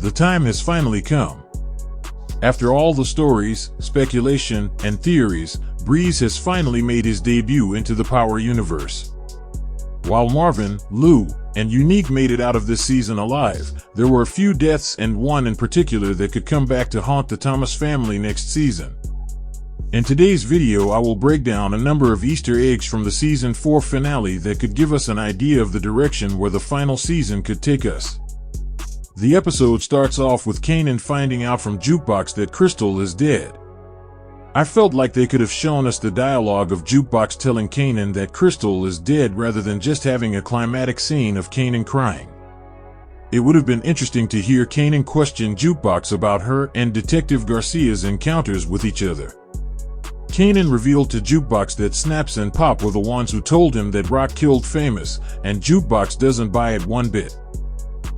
The time has finally come. After all the stories, speculation, and theories, Breeze has finally made his debut into the Power universe. While Marvin, Lou, and Unique made it out of this season alive, there were a few deaths and one in particular that could come back to haunt the Thomas family next season. In today's video, I will break down a number of Easter eggs from the Season 4 finale that could give us an idea of the direction where the final season could take us. The episode starts off with Kanan finding out from Jukebox that Crystal is dead. I felt like they could have shown us the dialogue of Jukebox telling Kanan that Crystal is dead rather than just having a climatic scene of Kanan crying. It would have been interesting to hear Kanan question Jukebox about her and Detective Garcia's encounters with each other. Kanan revealed to Jukebox that Snaps and Pop were the ones who told him that Rock killed Famous, and Jukebox doesn't buy it one bit.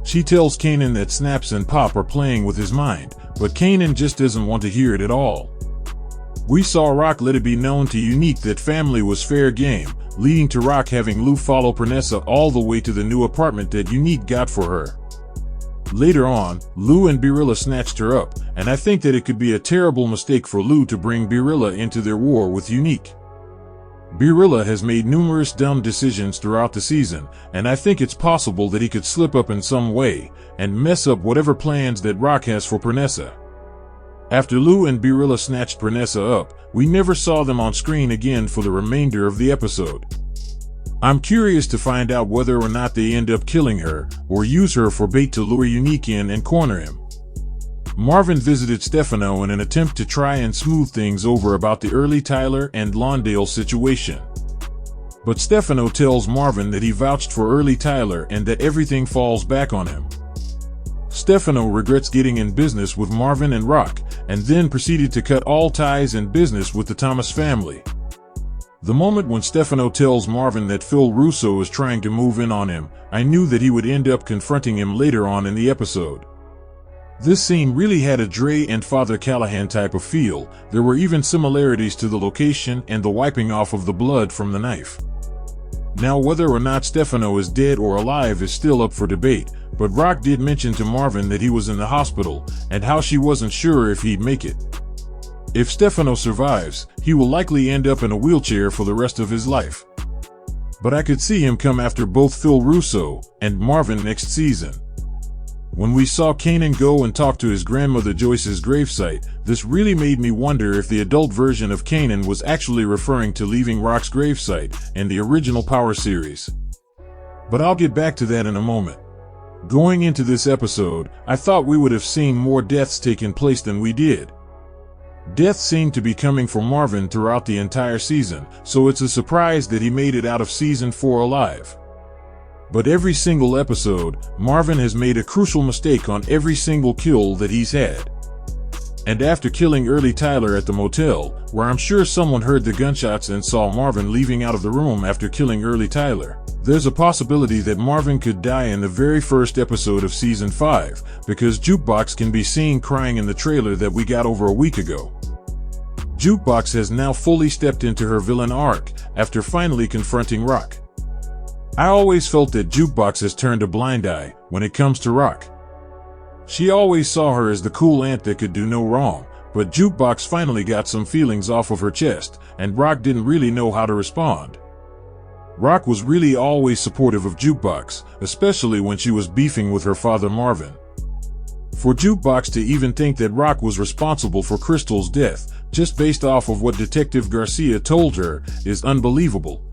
She tells Kanan that Snaps and Pop are playing with his mind, but Kanan just doesn't want to hear it at all. We saw Rock let it be known to Unique that family was fair game, leading to Rock having Lou follow Pernessa all the way to the new apartment that Unique got for her. Later on, Lou and Birilla snatched her up, and I think that it could be a terrible mistake for Lou to bring Birilla into their war with Unique. Birilla has made numerous dumb decisions throughout the season, and I think it's possible that he could slip up in some way and mess up whatever plans that Rock has for Pernessa. After Lou and Birilla snatched Pernessa up, we never saw them on screen again for the remainder of the episode. I'm curious to find out whether or not they end up killing her or use her for bait to lure Unique in and corner him. Marvin visited Stefano in an attempt to try and smooth things over about the early Tyler and Lawndale situation. But Stefano tells Marvin that he vouched for early Tyler and that everything falls back on him. Stefano regrets getting in business with Marvin and Rock, and then proceeded to cut all ties and business with the Thomas family. The moment when Stefano tells Marvin that Phil Russo is trying to move in on him, I knew that he would end up confronting him later on in the episode. This scene really had a Dre and Father Callahan type of feel. There were even similarities to the location and the wiping off of the blood from the knife. Now, whether or not Stefano is dead or alive is still up for debate, but Rock did mention to Marvin that he was in the hospital and how she wasn't sure if he'd make it. If Stefano survives, he will likely end up in a wheelchair for the rest of his life. But I could see him come after both Phil Russo and Marvin next season. When we saw Kanan go and talk to his grandmother Joyce's gravesite, this really made me wonder if the adult version of Kanan was actually referring to leaving Rock's gravesite in the original Power series. But I'll get back to that in a moment. Going into this episode, I thought we would have seen more deaths taking place than we did. Death seemed to be coming for Marvin throughout the entire season, so it's a surprise that he made it out of Season 4 alive. But every single episode, Marvin has made a crucial mistake on every single kill that he's had. And after killing early Tyler at the motel, where I'm sure someone heard the gunshots and saw Marvin leaving out of the room after killing early Tyler, there's a possibility that Marvin could die in the very first episode of Season 5, because Jukebox can be seen crying in the trailer that we got over a week ago. Jukebox has now fully stepped into her villain arc after finally confronting Rock. I always felt that Jukebox has turned a blind eye when it comes to Rock. She always saw her as the cool aunt that could do no wrong, but Jukebox finally got some feelings off of her chest, and Rock didn't really know how to respond. Rock was really always supportive of Jukebox, especially when she was beefing with her father Marvin. For Jukebox to even think that Rock was responsible for Crystal's death, just based off of what Detective Garcia told her, is unbelievable.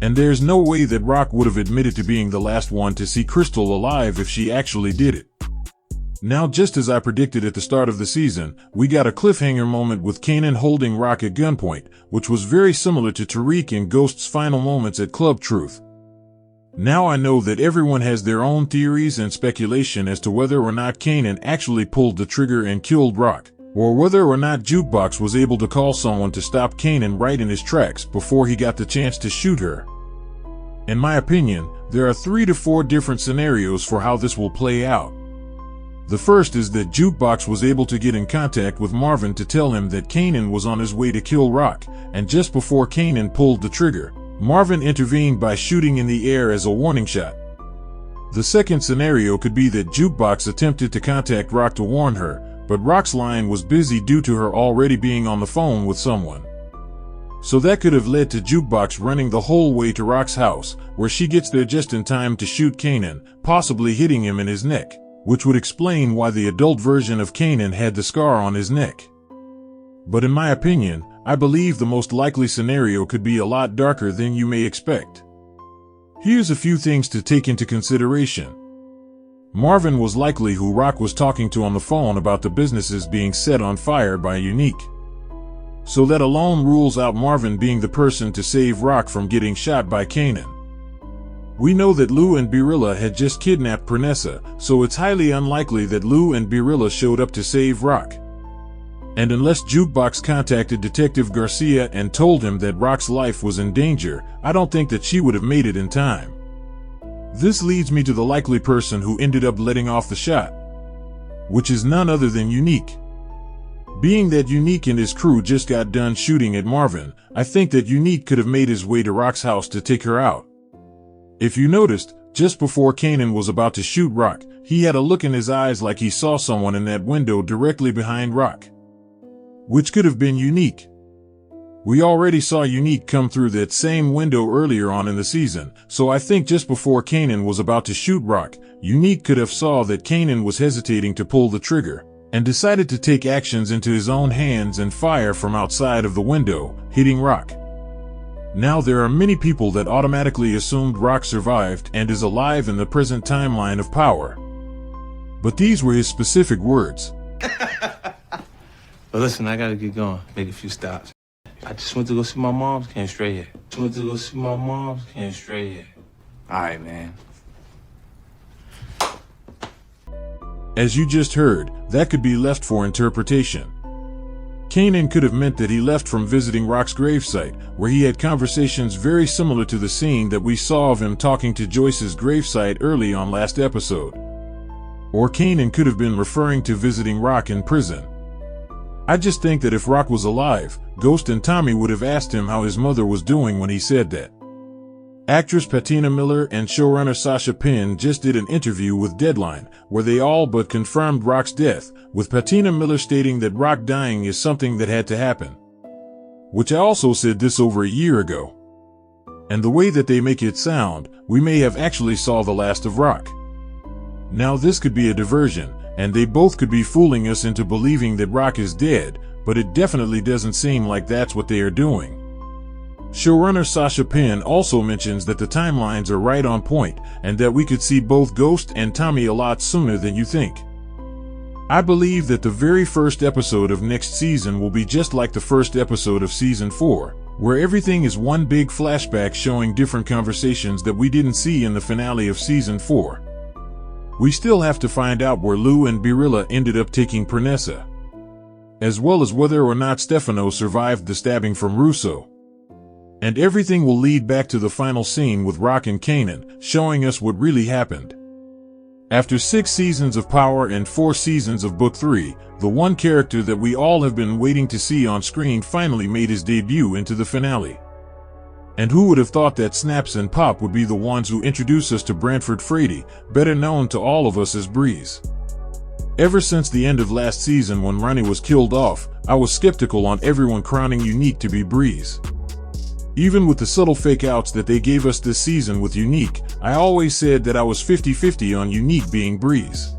And there's no way that Rock would have admitted to being the last one to see Crystal alive if she actually did it. Now, just as I predicted at the start of the season, we got a cliffhanger moment with Kanan holding Rock at gunpoint, which was very similar to Tariq in Ghost's final moments at Club Truth. Now I know that everyone has their own theories and speculation as to whether or not Kanan actually pulled the trigger and killed Rock, or whether or not Jukebox was able to call someone to stop Kanan right in his tracks before he got the chance to shoot her. In my opinion, there are 3 to 4 different scenarios for how this will play out. The first is that Jukebox was able to get in contact with Marvin to tell him that Kanan was on his way to kill Rock, and just before Kanan pulled the trigger, Marvin intervened by shooting in the air as a warning shot. The second scenario could be that Jukebox attempted to contact Rock to warn her, but Rock's line was busy due to her already being on the phone with someone. So that could have led to Jukebox running the whole way to Rock's house, where she gets there just in time to shoot Kanan, possibly hitting him in his neck, which would explain why the adult version of Kanan had the scar on his neck. But in my opinion, I believe the most likely scenario could be a lot darker than you may expect. Here's a few things to take into consideration. Marvin was likely who Rock was talking to on the phone about the businesses being set on fire by Unique. So that alone rules out Marvin being the person to save Rock from getting shot by Kanan. We know that Lou and Birilla had just kidnapped Pranessa, so it's highly unlikely that Lou and Birilla showed up to save Rock. And unless Jukebox contacted Detective Garcia and told him that Rock's life was in danger, I don't think that she would have made it in time. This leads me to the likely person who ended up letting off the shot, which is none other than Unique. Being that Unique and his crew just got done shooting at Marvin, I think that Unique could have made his way to Rock's house to take her out. If you noticed, just before Kanan was about to shoot Rock, he had a look in his eyes like he saw someone in that window directly behind Rock, which could have been Unique. We already saw Unique come through that same window earlier on in the season, so I think just before Kanan was about to shoot Rock, Unique could have saw that Kanan was hesitating to pull the trigger, and decided to take actions into his own hands and fire from outside of the window, hitting Rock. Now there are many people that automatically assumed Rock survived and is alive in the present timeline of Power. But these were his specific words. But listen, I gotta get going, make a few stops. I just went to go see my mom's, came straight here. All right, man. As you just heard, that could be left for interpretation. Kanan could have meant that he left from visiting Rock's gravesite, where he had conversations very similar to the scene that we saw of him talking to Joyce's gravesite early on last episode. Or Kanan could have been referring to visiting Rock in prison. I just think that if Rock was alive, Ghost and Tommy would have asked him how his mother was doing when he said that. Actress Patina Miller and showrunner Sasha Penn just did an interview with Deadline, where they all but confirmed Rock's death, with Patina Miller stating that Rock dying is something that had to happen. Which I also said this over a year ago. And the way that they make it sound, we may have actually saw the last of Rock. Now this could be a diversion, and they both could be fooling us into believing that Rock is dead, but it definitely doesn't seem like that's what they are doing. Showrunner Sasha Penn also mentions that the timelines are right on point, and that we could see both Ghost and Tommy a lot sooner than you think. I believe that the very first episode of next season will be just like the first episode of Season 4, where everything is one big flashback showing different conversations that we didn't see in the finale of Season 4. We still have to find out where Lou and Birilla ended up taking Pranessa, as well as whether or not Stefano survived the stabbing from Russo. And everything will lead back to the final scene with Rock and Kanan, showing us what really happened. After 6 seasons of Power and 4 seasons of Book 3, the one character that we all have been waiting to see on screen finally made his debut into the finale. And who would have thought that Snaps and Pop would be the ones who introduce us to Brantford Frady, better known to all of us as Breeze. Ever since the end of last season when Ronnie was killed off, I was skeptical on everyone crowning Unique to be Breeze. Even with the subtle fake-outs that they gave us this season with Unique, I always said that I was 50-50 on Unique being Breeze.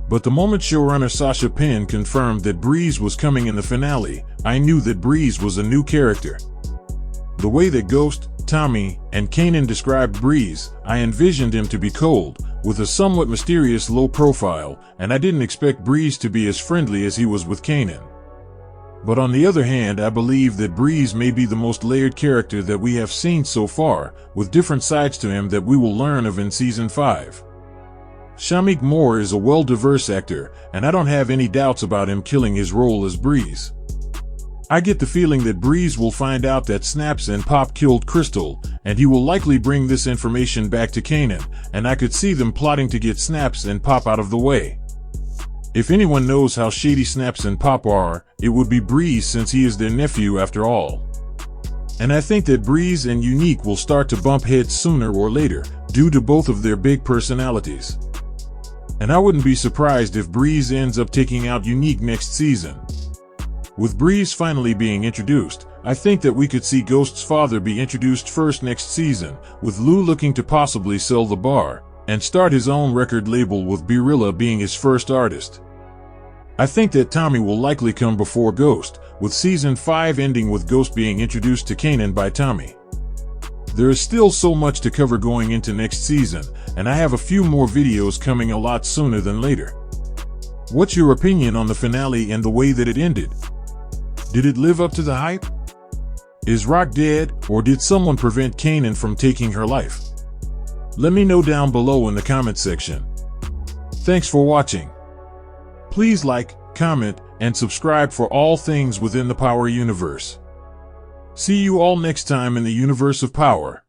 But the moment showrunner Sasha Penn confirmed that Breeze was coming in the finale, I knew that Breeze was a new character. The way that Ghost, Tommy, and Kanan described Breeze, I envisioned him to be cold, with a somewhat mysterious low profile, and I didn't expect Breeze to be as friendly as he was with Kanan. But on the other hand, I believe that Breeze may be the most layered character that we have seen so far, with different sides to him that we will learn of in Season 5. Shamik Moore is a well-diverse actor, and I don't have any doubts about him killing his role as Breeze. I get the feeling that Breeze will find out that Snaps and Pop killed Crystal, and he will likely bring this information back to Kanan, and I could see them plotting to get Snaps and Pop out of the way. If anyone knows how shady Snaps and Pop are, it would be Breeze, since he is their nephew after all. And I think that Breeze and Unique will start to bump heads sooner or later, due to both of their big personalities. And I wouldn't be surprised if Breeze ends up taking out Unique next season. With Breeze finally being introduced, I think that we could see Ghost's father be introduced first next season, with Lou looking to possibly sell the bar and start his own record label, with Birilla being his first artist. I think that Tommy will likely come before Ghost, with season 5 ending with Ghost being introduced to Kanan by Tommy. There is still so much to cover going into next season, and I have a few more videos coming a lot sooner than later. What's your opinion on the finale and the way that it ended? Did it live up to the hype? Is Rock dead, or did someone prevent Kanan from taking her life? Let me know down below in the comment section. Thanks for watching. Please like, comment, and subscribe for all things within the Power universe. See you all next time in the universe of Power.